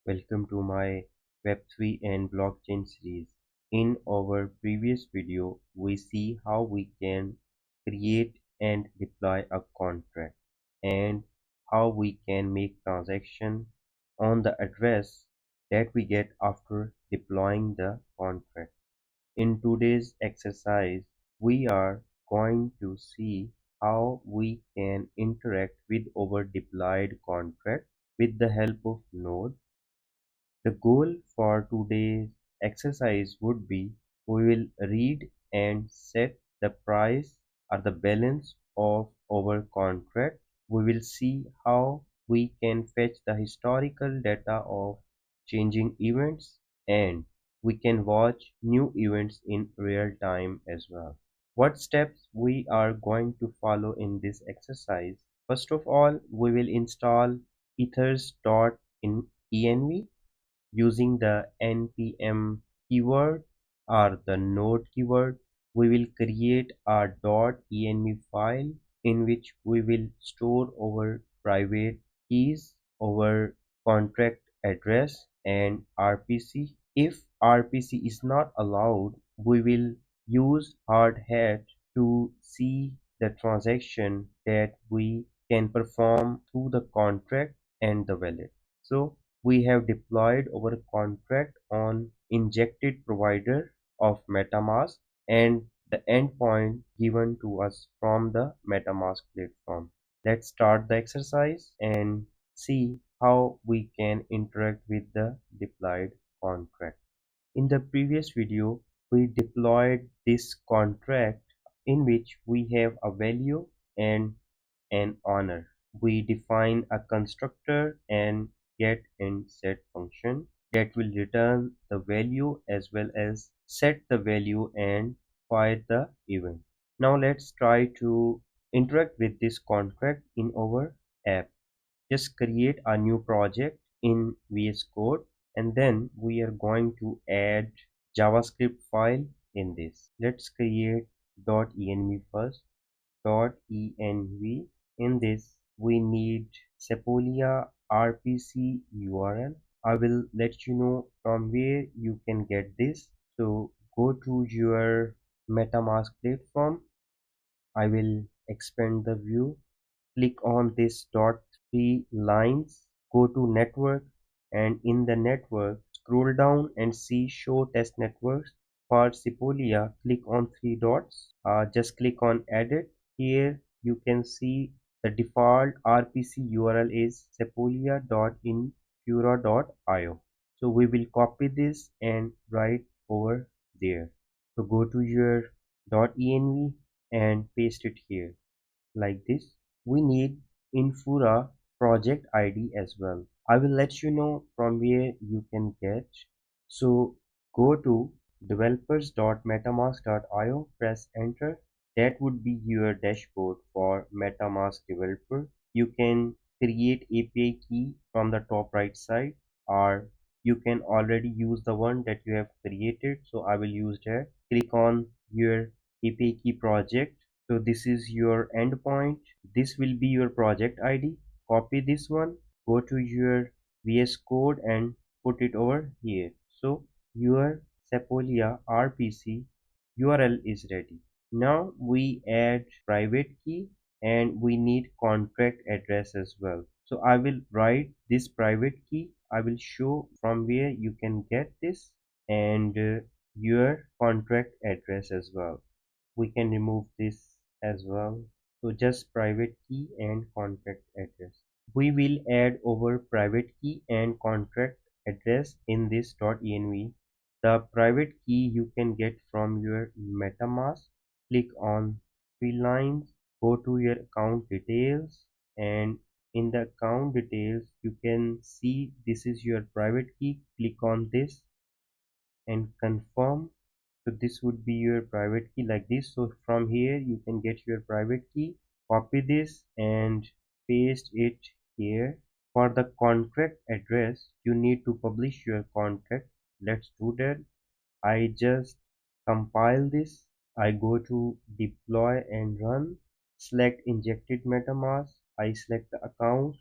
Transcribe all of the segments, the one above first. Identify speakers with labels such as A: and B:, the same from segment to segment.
A: Welcome to my Web3 and blockchain series. In our previous video, we see how we can create and deploy a contract and how we can make transaction on the address that we get after deploying the contract. In today's exercise, we are going to see how we can interact with our deployed contract with the help of Node. The goal for today's exercise would be we will read and set the price or the balance of our contract. We will see how we can fetch the historical data of changing events, and we can watch new events in real time as well. What steps we are going to follow in this exercise? First of all, we will install Ethers.env using the npm keyword or the node keyword. We will create a .env file in which we will store our private keys, our contract address and RPC. If RPC is not allowed, we will use hard hat to see the transaction that we can perform through the contract and the wallet. So we have deployed our contract on injected provider of MetaMask and the endpoint given to us from the MetaMask platform. Let's start the exercise and see how we can interact with the deployed contract. In the previous video, we deployed this contract in which we have a value and an honor. We define a constructor and get and set function that will return the value as well as set the value and fire the event. Now let's try to interact with this contract in our app. Just create a new project in VS Code, and then we are going to add JavaScript file in this. Let's create .env first. .env. In this we need Sepolia RPC URL. I will let you know from where you can get this. So go to your MetaMask platform. I will expand the view. Click on this dot three lines. Go to network, and in the network scroll down and see show test networks. For Sepolia, click on three dots. Just click on edit. Here you can see the default RPC URL is sepolia.infura.io. So we will copy this and write over there. So go to your .env and paste it here like this. We need Infura project ID as well. I will let you know from where you can get. So go to developers.metamask.io, press enter. That would be your dashboard for MetaMask developer. You can create API key from the top right side, or you can already use the one that you have created. So I will use that. Click on your API key project. So this is your endpoint. This will be your project ID. Copy this one, go to your VS Code and put it over here. So your Sepolia RPC URL is ready. Now we add private key and we need contract address as well. So I will write this private key. I will show from where you can get this, and your contract address as well. We can remove this as well. So just private key and contract address. We will add our private key and contract address in this .env. The private key you can get from your MetaMask. Click on three lines, go to your account details, and in the account details you can see this is your private key. Click on this and confirm. So this would be your private key like this. So from here you can get your private key, copy this and paste it here. For the contract address you need to publish your contract. Let's do that. I just compile this. I go to deploy and run, select injected MetaMask. I select the account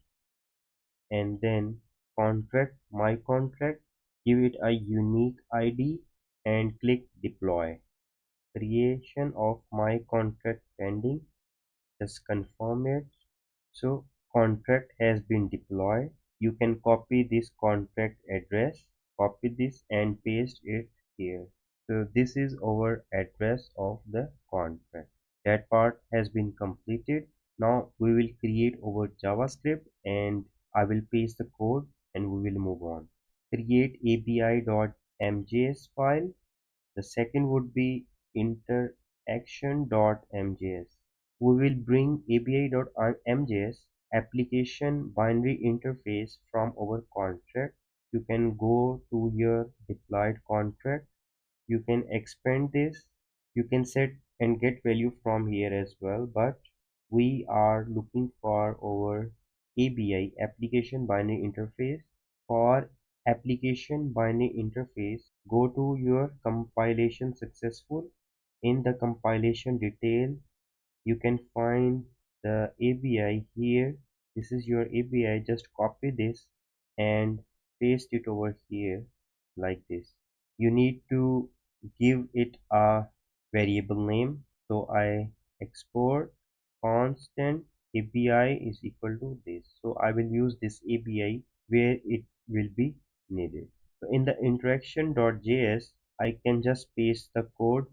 A: and then contract my contract, give it a unique ID and click deploy. Creation of my contract pending, just confirm it. So contract has been deployed. You can copy this contract address, copy this and paste it here. So this is our address of the contract. That part has been completed. Now we will create our JavaScript and I will paste the code and we will move on. Create api.mjs file. The second would be interaction.mjs. We will bring api.mjs application binary interface from our contract. You can go to your deployed contract. You can expand this. You can set and get value from here as well, but we are looking for our ABI application binary interface. For application binary interface, go to your compilation successful. In the compilation detail, you can find the ABI here. This is your ABI. Just copy this and paste it over here like this. You need to give it a variable name. So I export constant ABI is equal to this. So I will use this ABI where it will be needed. So in the interaction.js, I can just paste the code.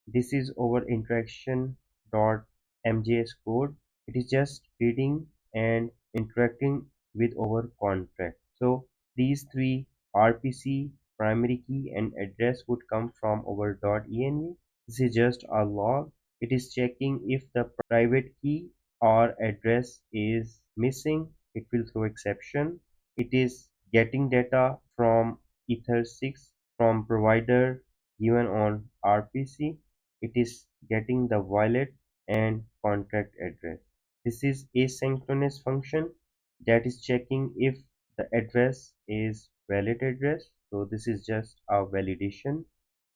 A: This is our interaction.mjs code. It is just reading and interacting with our contract. So these three RPC, primary key and address would come from our .env. This is just a log. It is checking if the private key or address is missing. It will throw exception. It is getting data from Ethers.js from provider given on RPC. It is getting the wallet and contract address. This is asynchronous function that is checking if the address is valid address. So this is just a validation.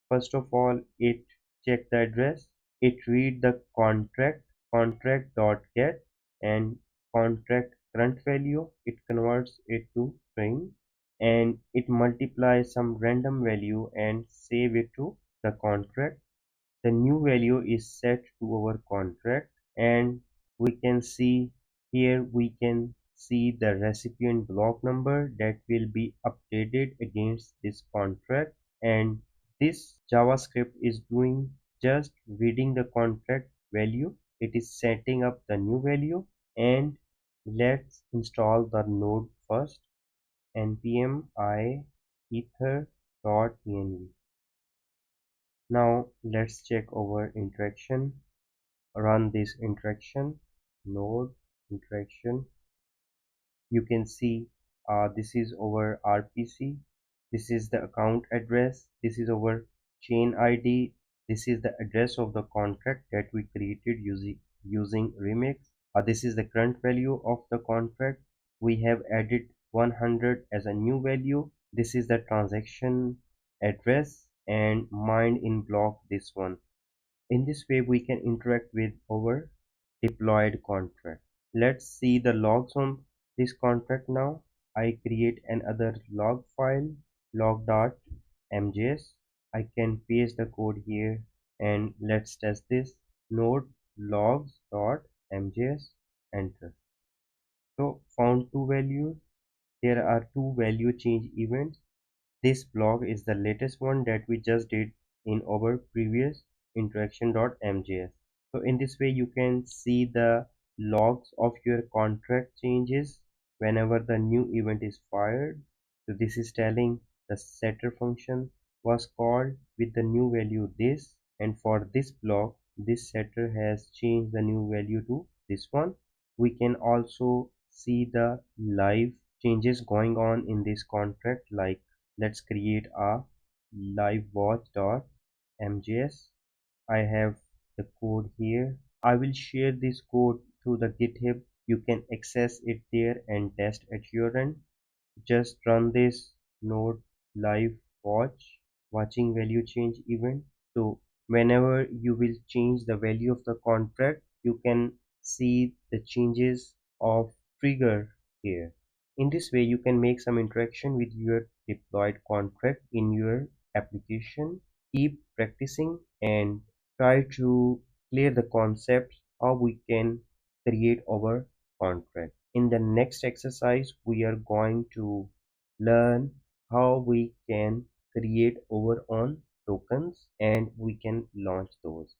A: First of all, it check the address. It read the contract.get and contract current value. It converts it to string and it multiplies some random value and save it to the contract. The new value is set to our contract and we can see here we can see the recipient block number that will be updated against this contract, and this JavaScript is doing just reading the contract value. It is setting up the new value, and let's install the node first. npm I ether.env. Now let's check our interaction. Run this interaction node interaction. You can see this is our RPC. This is the account address. This is our chain ID. This is the address of the contract that we created using Remix. This is the current value of the contract. We have added 100 as a new value. This is the transaction address and mined in block this one. In this way, we can interact with our deployed contract. Let's see the logs on this contract now. I create another log file, log.mjs. I can paste the code here and let's test this. Node logs.mjs, enter. So found two values. There are two value change events. This blog is the latest one that we just did in our previous interaction.mjs. So in this way you can see the logs of your contract changes whenever the new event is fired. So this is telling the setter function was called with the new value this, and for this block this setter has changed the new value to this one. We can also see the live changes going on in this contract, like let's create a live watch.mjs. I have the code here. I will share this code to the GitHub. You can access it there and test at your end. Just run this node live watching value change event. So whenever you will change the value of the contract, you can see the changes of trigger here. In this way, you can make some interaction with your deployed contract in your application. Keep practicing and try to clear the concept how we can create our contract. In the next exercise, we are going to learn how we can create our own tokens and we can launch those.